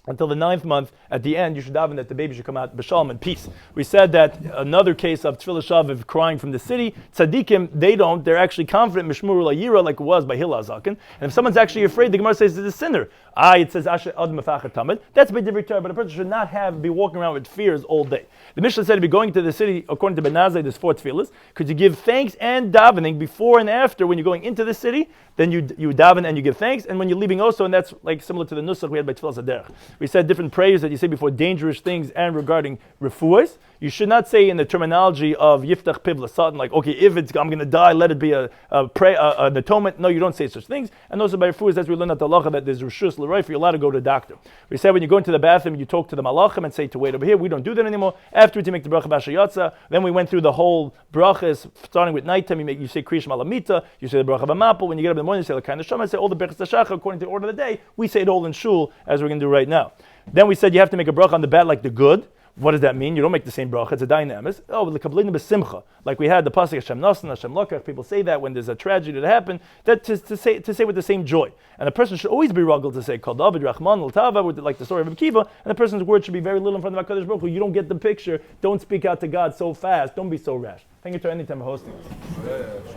S1: Until the 9th month, at the end, you should daven that the baby should come out b'shalom in peace. We said that another case of tefillah shav of crying from the city, tzaddikim, they're actually confident, mishmur l'yira, like it was by Hillel Zaken. And if someone's actually afraid, the Gemara says it's a sinner. It says asher ad mefachar tamid. That's by different term, but a person should not be walking around with fears all day. The Mishnah said if you're going to the city, according to Ben Nazai, there's 4 tefillahs. Could you give thanks and davening before and after when you're going into the city? Then you daven and you give thanks, and when you're leaving also, and that's like similar to the nusach we had by Tefillah Saderech. We said different prayers that you say before dangerous things and regarding refuahs. You should not say in the terminology of yiftach piv l'satan, like, okay, if I'm going to die, let it be an atonement. No, you don't say such things. And also by refuahs, as we learned at the halacha, that there's rishus l'roif, you're allowed to go to the doctor. We said when you go into the bathroom, you talk to the malachim and say to wait over here. We don't do that anymore. Afterwards, you make the bracha b'ashayatza. Then we went through the whole brachas, starting with nighttime. You say kriyish malamita. You say the bracha b'mapel. When you get up in the morning, you say the kind of shama. Say all the brachas tashachar according to the order of the day. We say it all in shul as we're going to do right now. Then we said you have to make a bracha on the bad like the good. What does that mean? You don't make the same bracha. It's a dynamis. Oh, the kabbalim b'simcha. Like we had the pasuk Hashem Nasan, Hashem Lokach. People say that when there's a tragedy that happened, that to say with the same joy. And a person should always be rugged to say Kol David Rachman L'Tava, with like the story of Rabbi Akiva. And a person's word should be very little in front of HaKadosh Baruch Hu. You don't get the picture. Don't speak out to God so fast. Don't be so rash. Thank you to any time for hosting us.